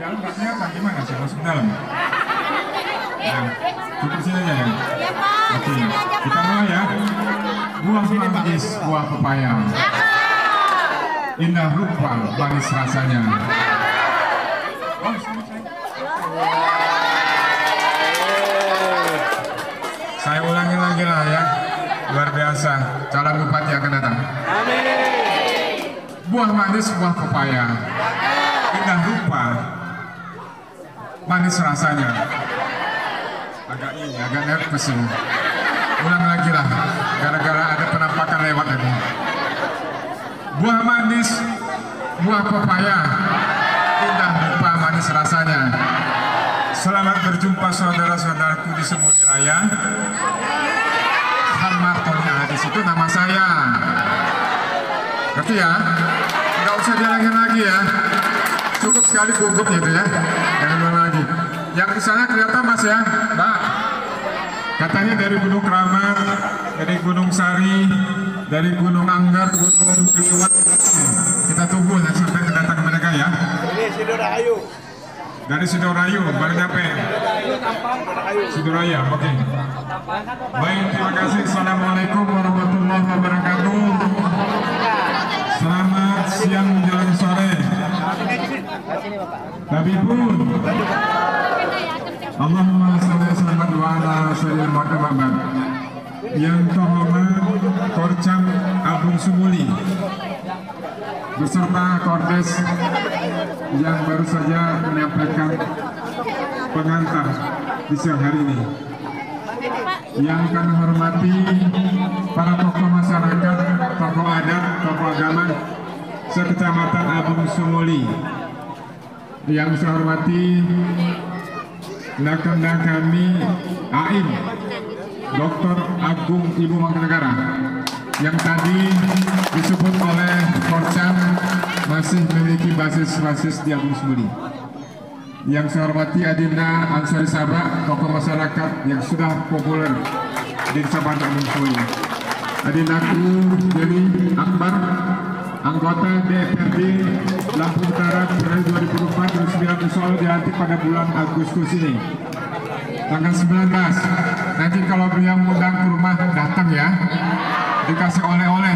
Kalau nggak kelihatan gimana sih masuk dalam? Nah, cukup sini aja ya. Oke, kita mulai ya. Buah manggis, buah pepaya. Indah rupa, manis rasanya. Oh, saya ulangi lagi lah ya. Luar biasa, calon bupati akan datang. Buah manis, buah pepaya. Indah rupa, manis rasanya. Agak nervous ini. Ulang lagi lah, gara-gara ada penampakan lewat tadi. Buah manis, buah pepaya, indah rupa, manis rasanya. Selamat berjumpa saudara-saudaraku di Semuli Raya. Martoni Adis itu nama saya. Ngerti ya? Nggak usah dialangin lagi ya. Cukup sekali gugup gitu ya. Jangan ulang lagi. Yang di sana kelihatan Mas ya, Mbak. Katanya dari Gunung Keramat, dari Gunung Sari, dari Gunung Anggar, Gunung Keliwat. Kita tunggu sampai kedatangan mereka ya. Ini Sidorayu. Dari Sidorayu, baru nyampe. Sidoraya, oke. Baik, terima kasih. Assalamualaikum warahmatullahi wabarakatuh. Selamat siang menjelang sore. Habibun. Allahumma sholli ala sayyidina Muhammad. Yang terhormat Korcam Abung Sumuli beserta Kordes yang baru saja menyampaikan pengantar di siang hari ini. Yang kami hormati para tokoh masyarakat, tokoh adat, tokoh agama sekecamatan Abung Sumuli. Yang saya hormati rekan kami AIM Dr. Agung Ibu Mangkunegara yang tadi disebut oleh Korcam masih memiliki basis di Abung Sumuli. Yang saya hormati Adinda Ansari Sabak, tokoh masyarakat yang sudah populer di Sabang Abung Sumuli. Adindaku Dewi Akbar, anggota DPRD Lampung Utara periode 2004-2009, insya Allah dilantik pada bulan Agustus ini. Tanggal 19. Nanti kalau beliau mengundang ke rumah datang ya. Dikasih oleh-oleh.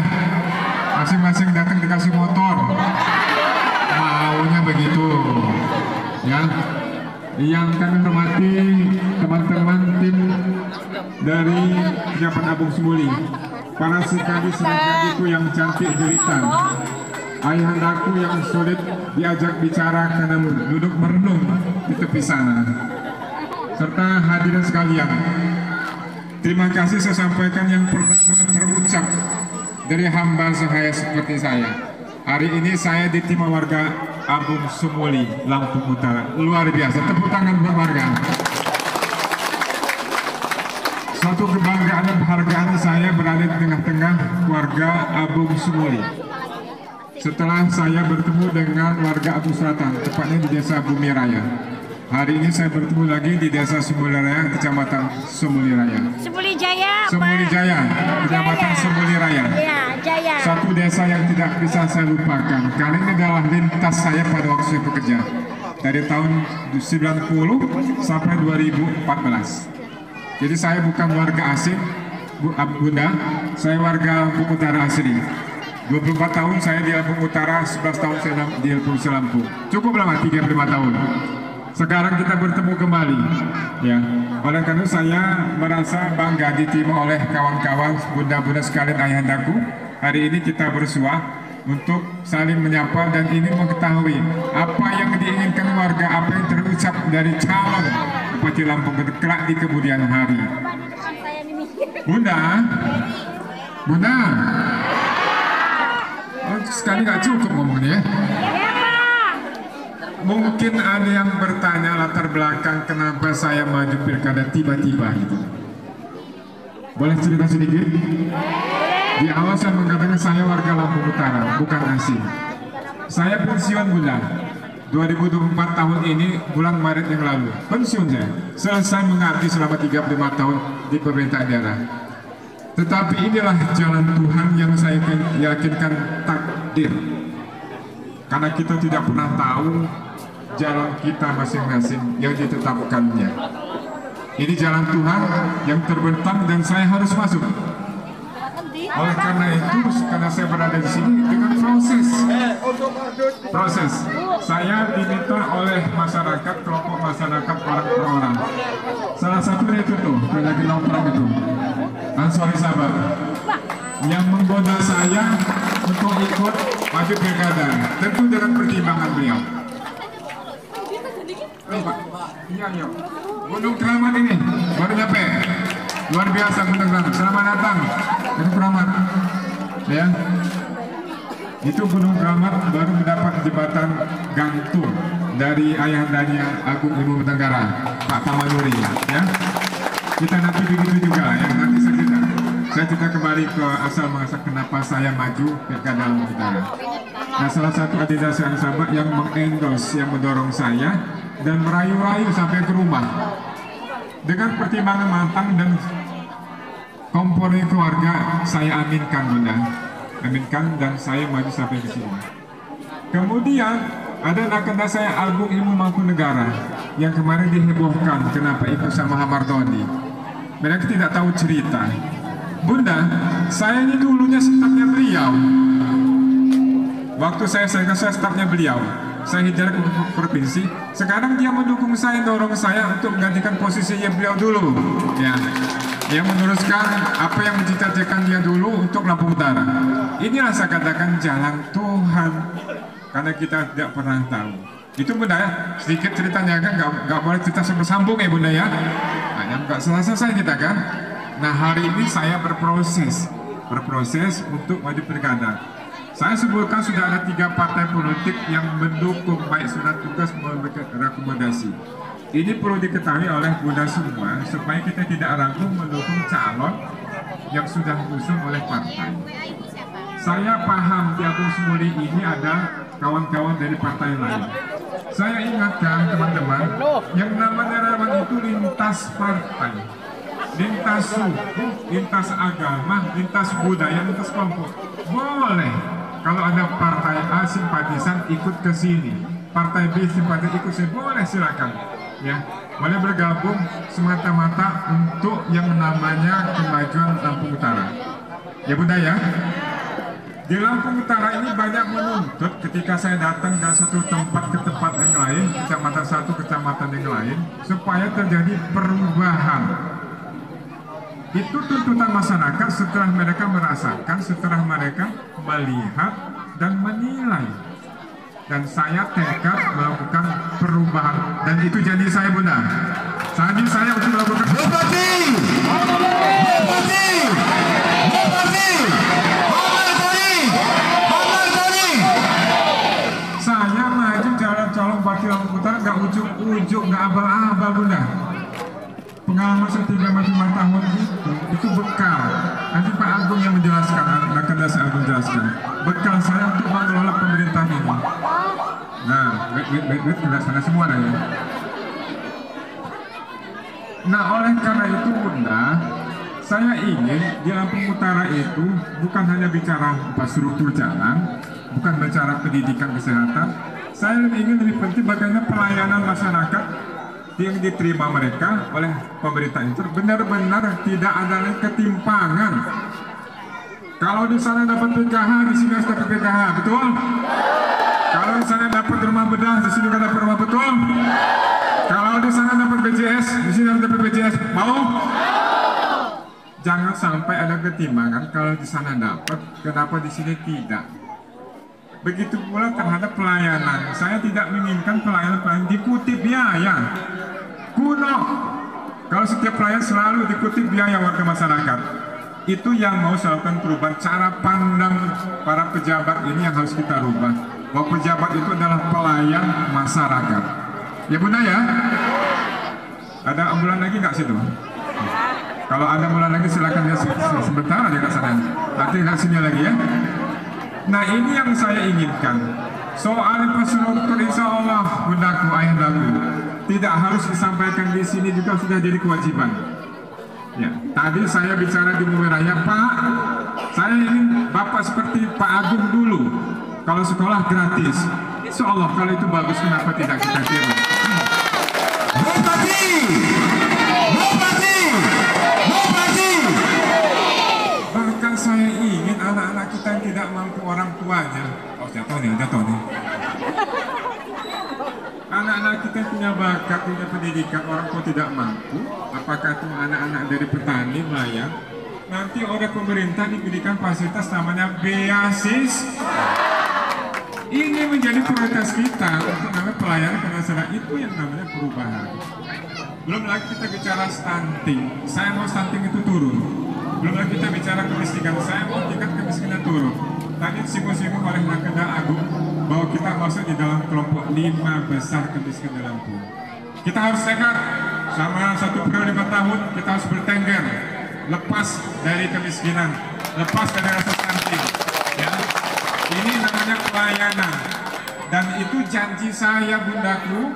Masing-masing datang dikasih motor. Maunya begitu. Ya. Yang kami hormati teman-teman tim dari Kecamatan Abung Sumuli. Para sekadi-sekadiku yang cantik jelita. Ayahandaku yang sulit diajak bicara karena duduk merenung di tepi sana. Serta hadirin sekalian, terima kasih saya sampaikan yang pertama terucap dari hamba sahaya seperti saya. Hari ini saya diterima warga Abung Sumuli, Lampung Utara. Luar biasa, tepuk tangan buat warga. Suatu kebanggaan dan penghargaan saya berada di tengah-tengah warga Abung Sumuli. Setelah saya bertemu dengan warga Abung Selatan, tepatnya di desa Bumi Raya. Hari ini saya bertemu lagi di desa Sumuli Raya, Kecamatan Sumuli Raya. Sumuli Jaya, Sumuli Jaya, Kecamatan Sumuli Raya. Ya, Jaya. Satu desa yang tidak bisa saya lupakan, karena ini adalah lintas saya pada waktu saya bekerja. Dari tahun 90 sampai 2014. Jadi saya bukan warga asing, Bunda, saya warga Lampung Utara asli. 24 tahun saya di Lampung Utara, 11 tahun saya di Provinsi Lampung. Cukup lama, 35 tahun. Sekarang kita bertemu kembali, ya. Oleh karena saya merasa bangga diterima oleh kawan-kawan, bunda-bunda sekalian, ayahandaku. Hari ini kita bersua untuk saling menyapa dan ini mengetahui apa yang diinginkan warga, apa yang terucap dari calon Bupati Lampung kelak di kemudian hari. Bunda, Bunda, oh, sekali nggak cukup ngomongnya. Mungkin ada yang bertanya latar belakang kenapa saya maju pilkada tiba-tiba gitu. Boleh cerita sedikit? Di awal saya mengatakan saya warga Lampung Utara, bukan asing. Saya pensiun Bunda. 2024 tahun ini bulan Maret yang lalu pensiun saya. Selesai mengabdi selama 35 tahun di pemerintah daerah. Tetapi inilah jalan Tuhan yang saya yakinkan takdir. Karena kita tidak pernah tahu jalan kita masing-masing yang ditetapkannya. Ini jalan Tuhan yang terbentang dan saya harus masuk. Oleh karena itu, karena saya berada di sini dengan proses, saya diminta oleh masyarakat, kelompok masyarakat orang per orang. Salah satunya itu tuh, lagi nongkrong itu, Ansori Sahabat, yang menggoda saya untuk ikut maju pilkada, tentu dengan pertimbangan beliau. Iya. Gunung Keramat ini baru nyampe, luar biasa Gunung Keramat. Selamat datang Gunung Keramat. Ya, itu Gunung Keramat baru mendapat jembatan gantung dari ayahandanya Agung Ibu Tenggara, Pak Tamanuri. Ya, kita nanti begitu juga ya. Nanti saya cerita kembali ke asal muasal kenapa saya maju pilkada utara. Nah, salah satu adinda yang sahabat yang mengendorse, yang mendorong saya dan merayu-rayu sampai ke rumah dengan pertimbangan matang dan komponen keluarga. Saya aminkan Bunda, aminkan, dan saya maju sampai ke sini. Kemudian ada nakenda saya Agung Ilmu Mangkunegara yang kemarin dihebohkan kenapa ikut sama Hamardoni. Mereka tidak tahu cerita. Bunda, saya ini dulunya stafnya beliau. Waktu saya stafnya beliau, saya hijrah ke provinsi. Sekarang dia mendukung saya, dorong saya untuk menggantikan posisinya beliau dulu. Ya, dia meneruskan apa yang mencita-citakan dia dulu untuk Lampung Utara. Inilah saya katakan jalan Tuhan, karena kita tidak pernah tahu. Itu Bunda ya, sedikit ceritanya kan, nggak boleh cerita bersambung ya Bunda ya. Nah, yang nggak selesai kita kan. Nah, hari ini saya berproses untuk maju pilkada. Saya sebutkan sudah ada 3 partai politik yang mendukung, baik surat tugas maupun rekomendasi. Ini perlu diketahui oleh Bunda semua supaya kita tidak ragu mendukung calon yang sudah diusung oleh partai. Saya paham di Agung Semuli ini ada kawan-kawan dari partai lain. Saya ingatkan teman-teman, yang namanya relawan itu lintas partai, lintas suku, lintas agama, lintas budaya, lintas kelompok. Boleh kalau ada partai A simpatisan ikut ke sini, partai B simpatisan ikut sini, boleh silakan. Ya, boleh bergabung semata-mata untuk yang namanya kemajuan Lampung Utara. Ya Bunda ya. Di Lampung Utara ini banyak menuntut ketika saya datang dari satu tempat ke tempat yang lain, kecamatan satu kecamatan yang lain, supaya terjadi perubahan. Itu tuntutan masyarakat setelah mereka merasakan, setelah mereka melihat dan menilai. Dan saya tekad melakukan perubahan, dan itu janji saya Bunda. Janji saya untuk melakukan saya maju jalan calon Bupati Lampung Utara, nggak ujuk-ujuk, nggak abal-abal Bunda. Pengalaman saya 35 tahun itu bekal. Nanti Pak Agung yang menjelaskan, akan saya Agung jelaskan. Bekal saya untuk mengelola pemerintahan ini. Nah, wait, sudah sana semua ya. Nah, oleh karena itu Bunda, saya ingin di Lampung Utara itu bukan hanya bicara infrastruktur jalan, bukan bicara pendidikan kesehatan. Saya ingin lebih penting bagaimana pelayanan masyarakat yang diterima mereka oleh pemerintah itu benar-benar tidak ada ketimpangan. Kalau di sana dapat PKH, di sini harus dapat PKH, betul? Kalau di sana dapat rumah bedah, di sini juga dapat rumah, betul? Kalau di sana dapat BPJS, di sini harus dapat BPJS, mau? Jangan sampai ada ketimpangan. Kalau di sana dapat, kenapa di sini tidak? Begitu pula terhadap pelayanan. Saya tidak menginginkan pelayanan dikutip biaya. Kuno. Kalau setiap pelayan selalu dikutip biaya warga masyarakat. Itu yang mau saya lakukan perubahan. Cara pandang para pejabat ini yang harus kita rubah. Bahwa pejabat itu adalah pelayan masyarakat. Ya Bunda ya. Ada ambulan lagi nggak situ? Kalau ada ambulan lagi silakan ya sebentar aja ke sana. Nanti nggak sini lagi ya. Nah, ini yang saya inginkan. Soal infrastruktur insya Allah Bundaku, ayahandaku, tidak harus disampaikan di sini, juga sudah jadi kewajiban. Ya, tadi saya bicara di Mumeraya, Pak, saya ingin Bapak seperti Pak Agung dulu. Kalau sekolah gratis, Insya Allah kalau itu bagus, kenapa tidak kita tiru? Bupati, Bupati, Bupati. Bahkan saya ingin anak-anak kita yang tidak mampu orang tuanya. Oh, jatuh nih. Anak-anak kita punya bakat, punya pendidikan, orang tua tidak mampu. Apakah itu anak-anak dari petani, nelayan? Nanti oleh pemerintah diberikan fasilitas namanya beasiswa. Ini menjadi prioritas kita untuk namanya pelayanan ke masyarakat, itu yang namanya perubahan. Belum lagi kita bicara stunting. Saya mau stunting itu turun. Belum lagi kita bicara kemiskinan. Saya mau tingkat kemiskinan turun. Tadi singgung-singgung oleh Nakenda Agung bahwa kita masuk di dalam kelompok 5 besar kemiskinan dalam Pulau. Kita harus sehat. Sama 1 periode 5 tahun kita harus bertengger, lepas dari kemiskinan, lepas dari rasa stunting. Ya. Ini namanya pelayanan. Dan itu janji saya, bundaku,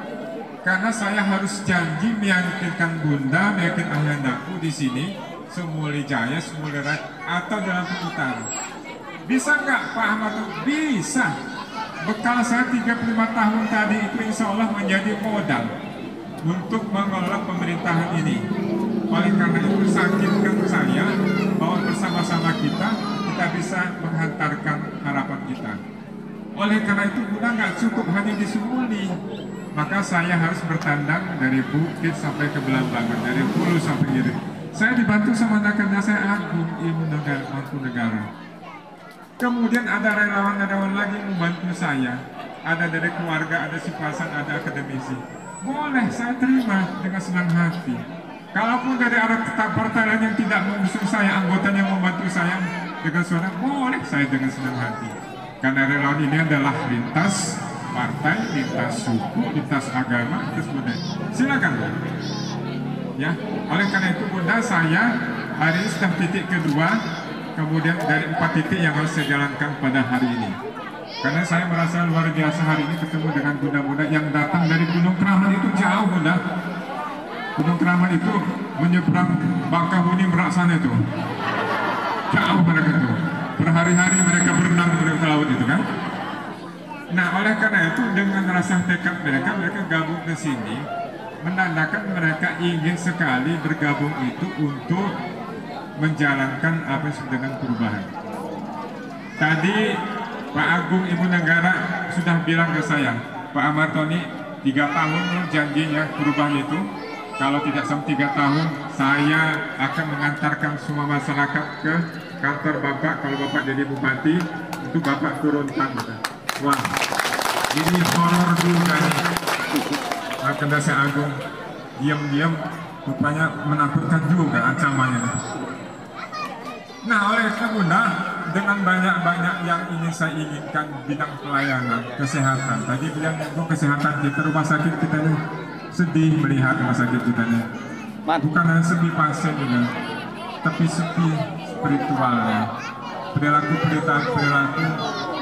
karena saya harus janji meyakinkan bunda, meyakinkan ayandaku di sini, Semuli Jaya, Semuli Rai, atau dalam Utara. Bisa nggak Pak Ahmad? Bisa. Bekal saya 35 tahun tadi itu insya Allah menjadi modal untuk mengelola pemerintahan ini. Oleh karena itu sakinkan saya bahwa bersama-sama kita bisa menghantarkan harapan kita. Oleh karena itu bunda nggak cukup hanya di Sumuli, maka saya harus bertandang dari Bukit sampai ke Belambangan, dari Hulu sampai Hilir. Saya dibantu sama Nakenda saya Agung Ilmu Negara. Kemudian ada relawan-relawan lagi membantu saya. Ada dari keluarga, ada sipasan, ada akademisi. Boleh, saya terima dengan senang hati. Kalaupun dari arah partai lain yang tidak mengusung saya, anggotanya membantu saya dengan suara, boleh saya dengan senang hati. Karena relawan ini adalah lintas partai, lintas suku, lintas agama, lintas budaya. Silakan. Ya, oleh karena itu bunda, saya hari ini sudah titik kedua. Kemudian dari 4 titik yang harus saya jalankan pada hari ini. Karena saya merasa luar biasa hari ini ketemu dengan bunda-bunda yang datang dari Gunung Keramat itu jauh bunda. Gunung Keramat itu menyeberang Bangkahuni Merak sana itu. Jauh mereka itu. Berhari-hari mereka berenang di laut itu kan. Nah oleh karena itu dengan rasa tekad mereka gabung ke sini. Menandakan mereka ingin sekali bergabung itu untuk menjalankan apa yang disebut dengan perubahan. Tadi Pak Agung Ibu Negara sudah bilang ke saya, Pak Amartoni 3 tahun janjinya perubahan itu. Kalau tidak sampai 3 tahun, saya akan mengantarkan semua masyarakat ke kantor Bapak. Kalau Bapak jadi bupati, itu Bapak turun tangan. Wah, ini horor juga nih. Nakenda saya Agung diam-diam rupanya menakutkan juga ancamannya. Nah oleh itu bunda, dengan banyak-banyak yang ingin saya inginkan bidang pelayanan, kesehatan. Tadi bilang itu kesehatan kita, rumah sakit kita ini sedih melihat rumah sakit kita ini. Bukan hanya sepi pasien juga, tapi sepi spiritualnya. Perilaku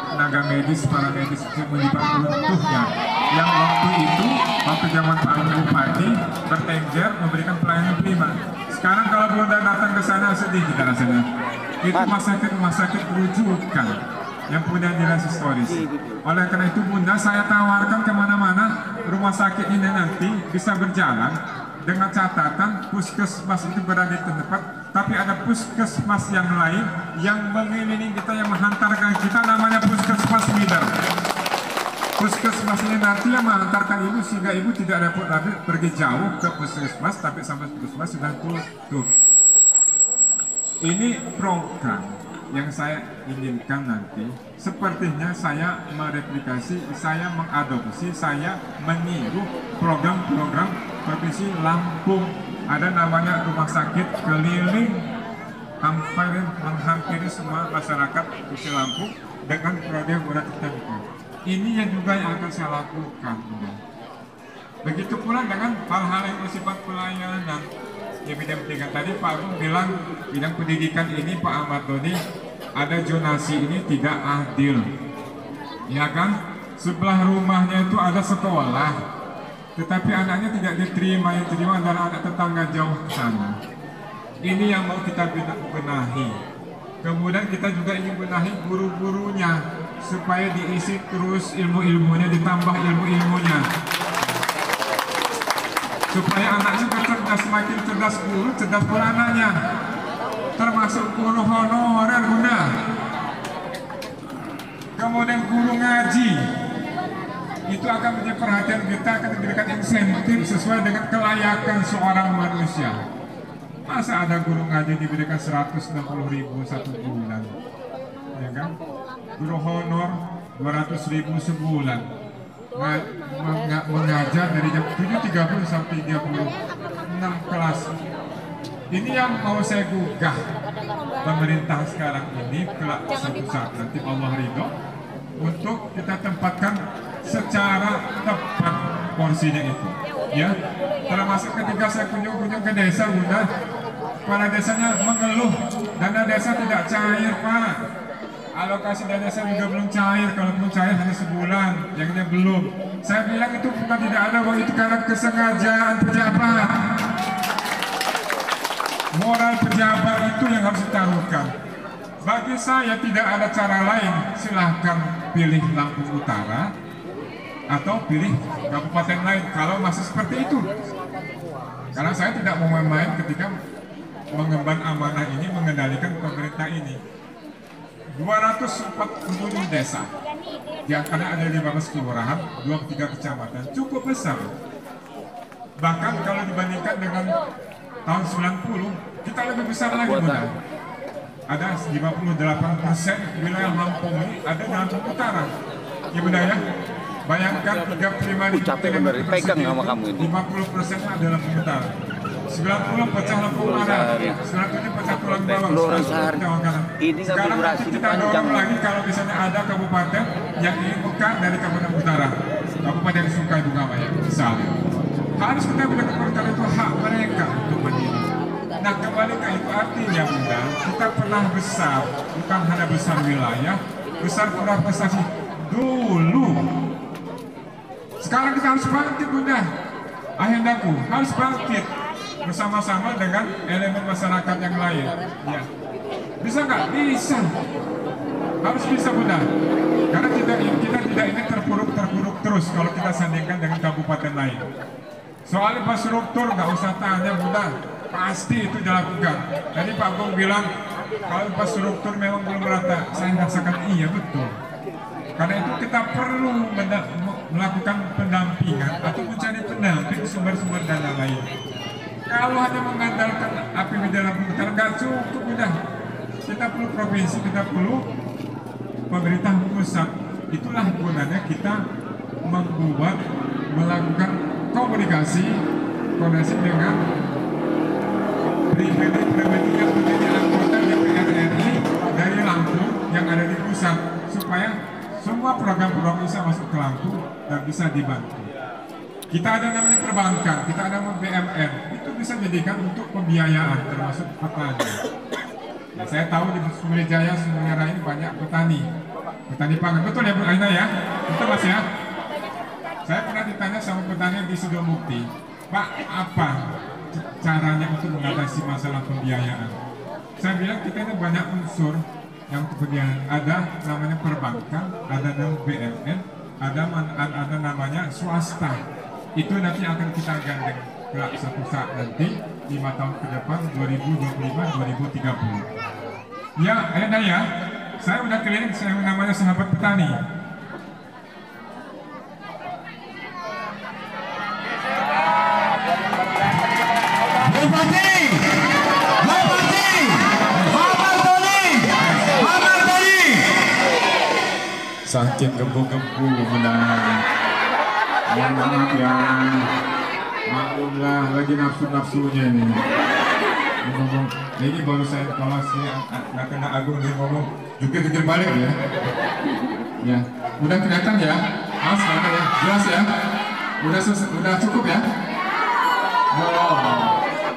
tenaga medis, para medis yang menyebabkan runtuhnya. Yang waktu itu, waktu zaman Pak Bupati bertengger memberikan pelayanan prima. Sekarang kalau bunda datang ke sana sedih kita rasanya. Itu rumah sakit rujukan yang punya nilai historis. Oleh karena itu bunda, saya tawarkan kemana-mana rumah sakit ini nanti bisa berjalan dengan catatan puskesmas itu berada di tempat, tapi ada puskesmas yang lain yang mengelilingi kita, yang menghantarkan kita, namanya puskesmas feeder. Puskesmas ini nanti yang menghantarkan ibu sehingga ibu tidak repot lagi pergi jauh ke puskesmas, tapi sampai puskesmas sudah tutup. Ini program yang saya inginkan nanti. Sepertinya saya mereplikasi, saya mengadopsi, saya meniru program-program Provinsi Lampung. Ada namanya rumah sakit keliling menghampiri semua masyarakat Provinsi Lampung dengan program berat tertentu. Ini yang juga yang akan saya lakukan. Begitu pula dengan hal-hal yang bersifat pelayanan. Ya bidang pendidikan tadi Pak Agung bilang bidang pendidikan ini Pak Ahmad Doni ada zonasi ini tidak adil. Ya kan? Sebelah rumahnya itu ada sekolah, tetapi anaknya tidak diterima, yang terima adalah anak tetangga jauh ke sana. Ini yang mau kita benahi. Kemudian kita juga ingin benahi guru-gurunya. supaya diisi terus ilmu-ilmunya, ditambah ilmu-ilmunya, supaya anaknya cerdas, semakin cerdas guru, cerdas pula anaknya, termasuk guru honorer Bunda. Kemudian guru ngaji itu akan menjadi perhatian kita, akan diberikan insentif sesuai dengan kelayakan seorang manusia. Masa ada guru ngaji diberikan 160.000 satu bulan, ya kan? Guru honor 200.000 sebulan, mengajar dari jam 7.30 sampai 36 kelas. Ini yang mau saya gugah pemerintah sekarang ini, kelak suatu saat nanti Allah ridho, untuk kita tempatkan secara tepat porsinya itu, ya. Termasuk ketika saya kunjung-kunjung ke desa Bunda, kepala desanya mengeluh dana desa tidak cair Pak, alokasi dana desa juga belum cair, kalaupun cair hanya sebulan, yang ini belum. Saya bilang itu bukan tidak ada uang, itu karena kesengajaan pejabat. Moral pejabat itu yang harus ditaruhkan. Bagi saya tidak ada cara lain, silahkan pilih Lampung Utara atau pilih kabupaten lain kalau masih seperti itu. Karena saya tidak mau main ketika mengemban amanah ini, mengendalikan pemerintah ini. 240 desa, yang karena ada 15 kelurahan, 23 kecamatan, cukup besar. Bahkan kalau dibandingkan dengan tahun 90, kita lebih besar lagi Bunda. Ada 58% wilayah Lampung ini ada di Lampung Utara, ya Bunda ya. Bayangkan 35.000 km persegi, 50% ada Lampung Utara. 90 pecah Lampung Utara, 100 pecah Tulang Bawang, 100 Jawa Kanan. Sekarang nanti kita dorong lagi kalau misalnya ada kabupaten yang ingin bukan dari Kabupaten Utara, Kabupaten Sungai Bunga ya, misalnya. Harus kita berikan kalau itu hak mereka untuk mandiri. Nah, kembali ke itu artinya Bunda, kita pernah besar, bukan hanya besar wilayah, besar pernah prestasi dulu. Sekarang kita harus bangkit Bunda, agendaku harus bangkit bersama-sama dengan elemen masyarakat yang lain. Ya, bisa nggak? Bisa, harus bisa Bunda. Karena kita tidak ini terpuruk terus kalau kita sandingkan dengan kabupaten lain. Soal infrastruktur nggak usah tanya Bunda, pasti itu dilakukan. Tadi Pak Gong bilang kalau infrastruktur memang belum merata, saya rasakan iya betul. Karena itu kita perlu melakukan pendampingan atau mencari pendamping sumber-sumber dana lain. Kalau hanya mengandalkan APBD Lampung Utara nggak cukup Bunda. Kita perlu provinsi, kita perlu pemerintah pusat. Itulah gunanya kita melakukan komunikasi dengan pribadi-pribadi yang menjadi anggota DPR RI dari Lampung yang ada di pusat, supaya semua program-program bisa masuk ke Lampung dan bisa dibantu. Kita ada namanya perbankan, kita ada namanya BMN, itu bisa jadikan untuk pembiayaan termasuk petani. Nah, saya tahu di Sumber Jaya, Sumber ini banyak petani pangan, betul ya Bu Aina ya? Betul Mas ya? Saya pernah ditanya sama petani di Sidomukti, Pak, apa caranya untuk mengatasi masalah pembiayaan? Saya bilang kita ini banyak unsur yang untuk pembiayaan. Ada namanya perbankan, ada namanya BMN, ada namanya swasta. Itu nanti akan kita gandeng kelak suatu saat nanti 5 tahun ke depan 2025-2030. Ya, Enda ya, saya udah keliling, saya namanya sahabat petani. Saking gembu-gembu benar. Mohon maaf ya, maklumlah lagi nafsu-nafsunya ini. Ngomong, ini baru saya kalau nggak kena Agung dia ngomong, jukir balik ya. Ya, udah kelihatan ya, Mas, ya, jelas ya. Udah cukup ya.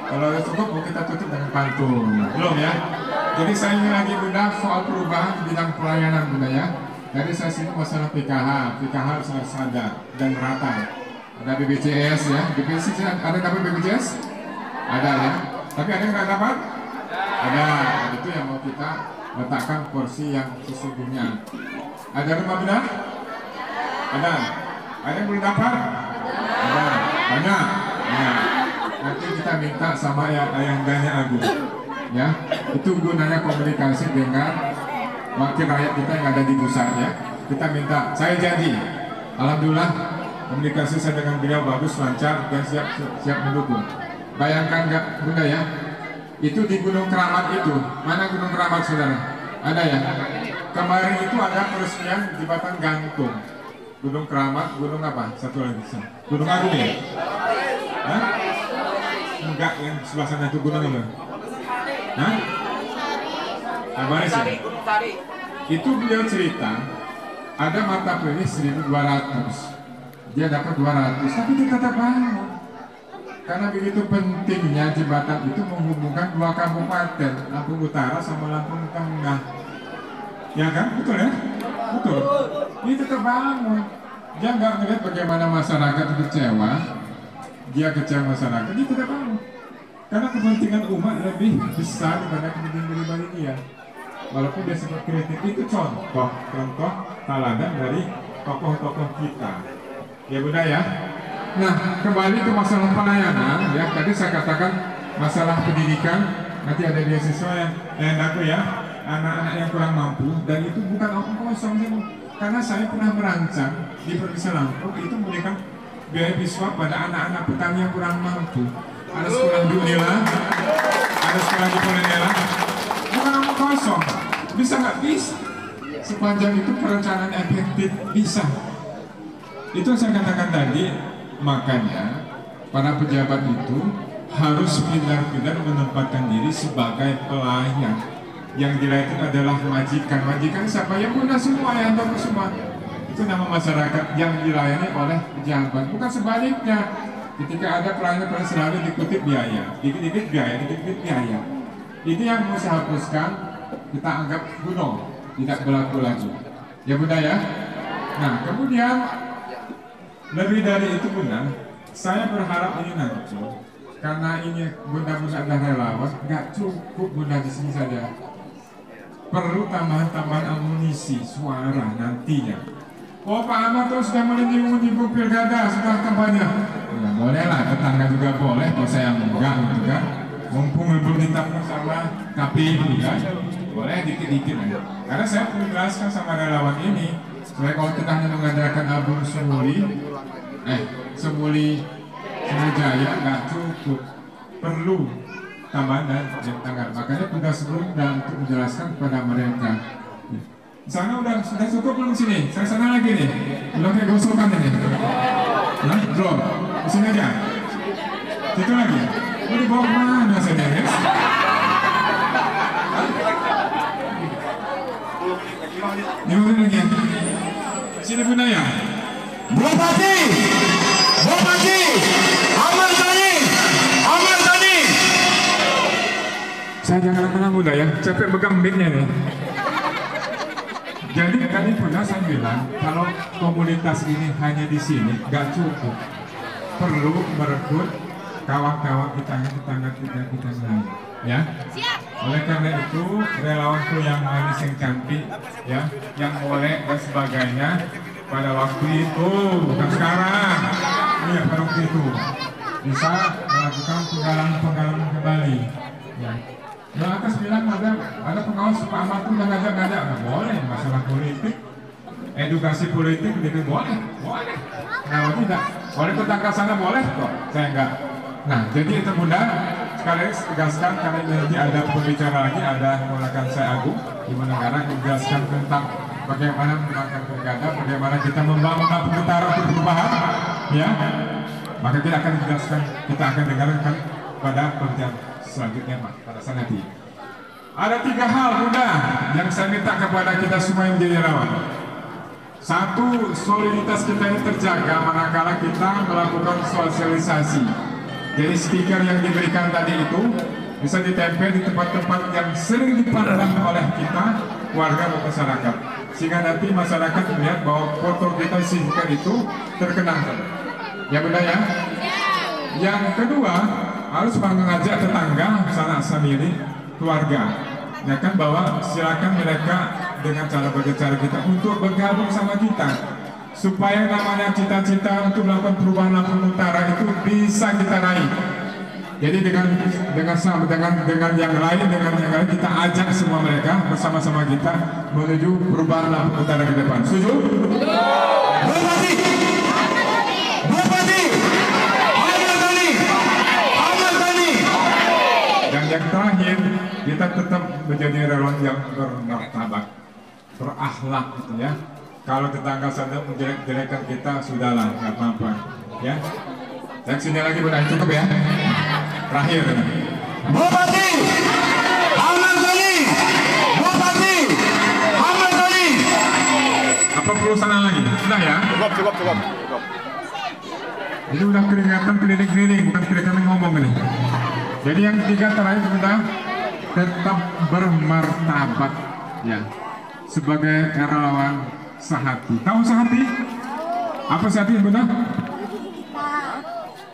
Kalau udah cukup, mau kita tutup dengan pantun. Belum ya. Jadi saya ingin lagi Bunda soal perubahan di bidang pelayanan Bunda ya. Tadi saya sini masalah PKH harus sadar dan merata. Ada BPJS ya, BPJS ada dapat BPJS? Ada ya. Tapi ada yang nggak dapat? Ada. Itu yang mau kita kita letakkan porsi yang sesungguhnya. Ada rumah benar? Ada. Ada yang belum dapat? Ada. Banyak. Ya. Nanti kita minta sama Ayandanya Agung. Ya, itu gunanya komunikasi dengan wakil rakyat kita yang ada di pusat ya. Kita minta, saya janji, alhamdulillah komunikasi saya dengan beliau bagus, lancar dan siap mendukung. Bayangkan nggak Bunda ya, itu di Gunung Keramat itu, mana Gunung Keramat saudara? Ada ya? Kemarin itu ada peresmian jembatan gantung. Gunung Keramat, gunung apa? Satu lagi, Gunung Agung ya? Hah? Enggak, yang sebelah sana itu gunung apa? Hah? Abaris ya? Itu beliau cerita, ada mata pilih 1.200. Dia dapat 200, tapi dia tetap bangun. Karena begitu pentingnya jembatan itu menghubungkan dua kabupaten, Lampung Utara sama Lampung Tengah. Ya kan? Betul ya? Betul. Dia tetap bangun. Dia nggak ngeliat bagaimana masyarakat kecewa. Dia kecewa masyarakat, dia tetap bangun. Karena kepentingan umat lebih besar daripada kepentingan pribadi dia. Walaupun dia sempat kritik, itu contoh teladan dari tokoh-tokoh kita. Ya Bunda ya. Nah, kembali ke masalah pelayanan ya. Tadi saya katakan masalah pendidikan, nanti ada beasiswa yang aku ya, anak-anak yang kurang mampu, dan itu bukan omong kosong ya. Karena saya pernah merancang di Provinsi Lampung itu memberikan beasiswa pada anak-anak petani yang kurang mampu. Ada sekolah di Unila, ada sekolah di Polenela. Bukan omong kosong. Bisa nggak? Bisa. Sepanjang itu perencanaan efektif bisa. Itu saya katakan tadi, makanya para pejabat itu harus benar-benar menempatkan diri sebagai pelayan. Yang dilayani adalah majikan. Majikan siapa? Ya Bunda semua, yang tahu semua. Itu nama masyarakat yang dilayani oleh pejabat. Bukan sebaliknya. Ketika ada pelayanan selalu dikutip biaya, dikit-dikit biaya, dikit-dikit biaya. Ini yang mau saya hapuskan, kita anggap kuno, tidak berlaku lagi. Ya Bunda ya. Nah kemudian lebih dari itu Bunda, saya berharap ini nanti, karena ini Bunda-bunda ada relawan, nggak cukup Bunda di sini saja. Perlu tambahan-tambahan amunisi suara nantinya. Oh Pak Ahmad tuh sudah menyinggung pilkada, sudah kampanye. Ya boleh lah, tetangga juga boleh, kalau saya enggak gitu kan. Mumpung belum ditanggung sama KPU kan, boleh dikit-dikit aja. Karena saya perlu jelaskan sama relawan ini, supaya kalau kita hanya mengandalkan Abang Semuli Senajaya nggak cukup, perlu tambahan dan tangan. Makanya tugas Bunda untuk menjelaskan kepada mereka. Sana sudah cukup belum sini? Saya sana lagi nih. Udah kayak gosokan ini. Nah, belum. Sini aja. Situ lagi. Mau dibawa kemana saya guys? Ini lagi. Sini Bunda ya. Bupati, Ahmad Dhani. Saya jangan lama-lama Bunda ya. Capek pegang mic-nya nih. Jadi tadi Bunda saya bilang kalau komunitas ini hanya di sini nggak cukup, perlu merekrut kawan-kawan tetangga kita lain, ya. Oleh karena itu relawanku yang manis yang cantik, ya, yang molek dan sebagainya pada waktu itu bukan sekarang, iya pada waktu itu bisa melakukan penggalangan kembali, ya. Nah, atas bilang ada pengawas Pak Ahmad tuh nggak ngajak, boleh masalah politik, edukasi politik itu boleh. Kenapa tidak? Boleh tetangga sana boleh kok, saya enggak. Nah, jadi itu Bunda sekali tegaskan karena nanti ada pembicara lagi, ada Ponakan saya Agung di mana negara menjelaskan tentang bagaimana menangkan pilkada, bagaimana kita membangun Lampung Utara untuk perubahan, ya. Maka kita akan dijelaskan, kita akan dengarkan pada penjelasan selanjutnya Pak, pada saat nanti. Ada 3 hal Bunda yang saya minta kepada kita semua yang menjadi relawan. Satu, soliditas kita ini terjaga manakala kita melakukan sosialisasi. Jadi stiker yang diberikan tadi itu bisa ditempel di tempat-tempat yang sering dipandang oleh kita, warga dan masyarakat. Sehingga nanti masyarakat melihat bahwa foto kita stiker itu terkenang. Ya Bunda ya? Yang kedua, harus mengajak tetangga, sanak samiri, keluarga. ya kan, bahwa silakan mereka dengan cara berbicara kita untuk bergabung sama kita, supaya namanya cita-cita untuk melakukan perubahan Lampung Utara itu bisa kita raih. Jadi dengan yang lain kita ajak semua mereka bersama-sama kita menuju perubahan Lampung Utara ke depan. Setuju? Bupati, Bupati, Ahmad Dhani. Dan yang terakhir, kita tetap menjadi relawan yang bermartabat, berakhlak gitu ya. Kalau tetangga sana menjelek-jelekan kita, sudahlah, nggak apa-apa ya. Dan sini lagi benar, cukup ya. Terakhir, Bupati, Ahmad Dhani. Bupati, Ahmad Dhani. apa perlu sana lagi? Sudah ya? Cukup. Ini udah kelihatan keliling-keliling, bukan kelihatan ngomong ini. Jadi yang tiga terakhir sudah tetap bermartabat ya, sebagai relawan sehati. Tahu sehati? Apa sehati Bunda?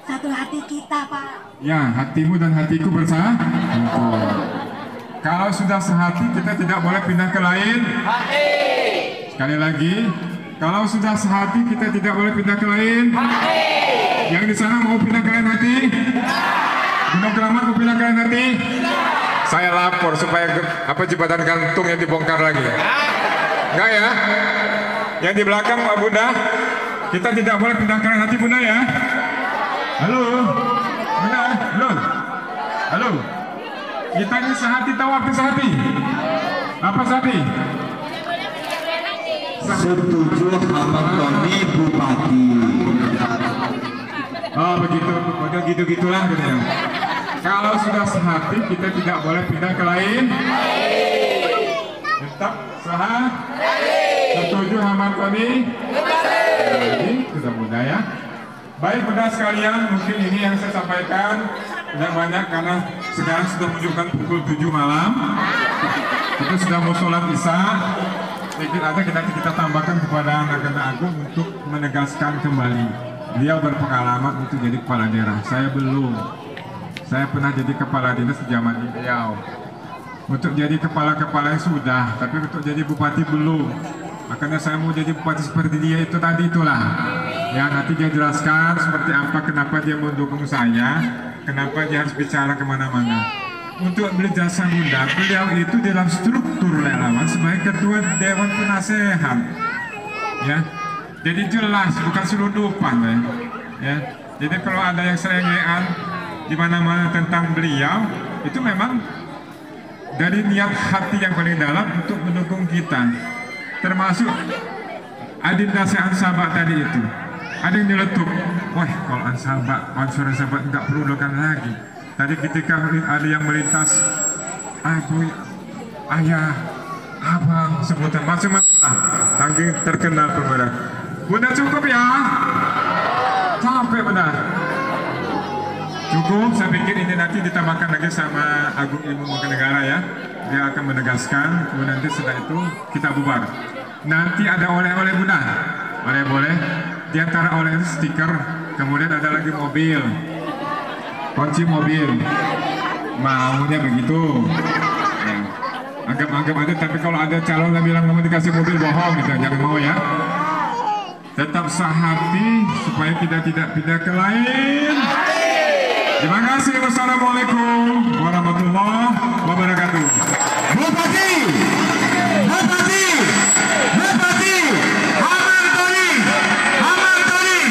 Satu hati kita, Pak. Ya, hatimu dan hatiku bersatu. Kalau sudah sehati, kita tidak boleh pindah ke lain. Sekali lagi, kalau sudah sehati, kita tidak boleh pindah ke lain. Yang di sana mau pindah ke lain hati? Gunung Keramat mau pindah ke lain hati? Saya lapor supaya jembatan gantung yang dibongkar lagi. Enggak ya? Yang di belakang Pak Bunda, kita tidak boleh pindah ke lain hati Bunda ya. Halo, Bunda, halo. Kita ini sehati, tahu arti sehati? Apa sehati? Setuju Ahmad Dhani Bupati. Oh begitu, udah gitu-gitulah gitu ya. Kalau sudah sehati, kita tidak boleh pindah ke lain. Tetap sehati. Setuju Ahmad Dhani? Jadi sudah mudah ya. Baik Bunda sekalian, mungkin ini yang saya sampaikan. Tidak banyak karena sekarang sudah menunjukkan pukul 7 malam. Kita sudah mau sholat isya. Sedikit ada kita tambahkan kepada Nagana Agung untuk menegaskan kembali. Dia berpengalaman untuk jadi kepala daerah. Saya belum. Saya pernah jadi kepala dinas di zaman beliau. Untuk jadi kepala-kepala sudah, tapi untuk jadi bupati belum. Makanya saya mau jadi bupati seperti dia itu tadi itulah. Ya nanti dia jelaskan seperti apa, kenapa dia mendukung saya, kenapa dia harus bicara kemana-mana. Untuk beli jasa Bunda, beliau itu dalam struktur relawan sebagai ketua Dewan Penasehat. Ya, jadi jelas bukan selundupan ya. Jadi kalau ada yang selengean di mana-mana tentang beliau, itu memang dari niat hati yang paling dalam untuk mendukung kita. Termasuk Adinda Ansaba tadi itu. Ada yang nyeletuk, wah kalau Ansar Ansaba nggak perlu dilakukan lagi. Tadi ketika ada yang melintas, abu, ayah, abang, sebutan macam-macam lah. Tanggung terkenal pemuda. Bunda cukup ya? Capek benar. Cukup, saya pikir ini nanti ditambahkan lagi sama Agung Ilmu Negara ya. Dia akan menegaskan, kemudian nanti setelah itu kita bubar. Nanti ada oleh-oleh Bunda, oleh-oleh. Di antara oleh itu stiker, kemudian ada lagi mobil, kunci mobil. Maunya begitu. Ya. Anggap-anggap aja, tapi kalau ada calon yang bilang kamu dikasih mobil, bohong gitu, jangan mau ya. Tetap sehati supaya kita tidak pindah ke lain. Terima kasih. Wassalamualaikum warahmatullahi wabarakatuh. Bupati, Bupati, Bupati, Ahmad Dhani, Ahmad Dhani.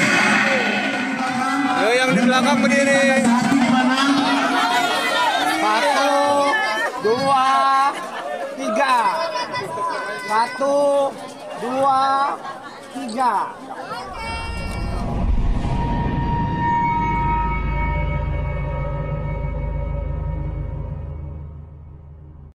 Yang di belakang berdiri. Hati di mana? 1, 2, 3. 1, 2, 3.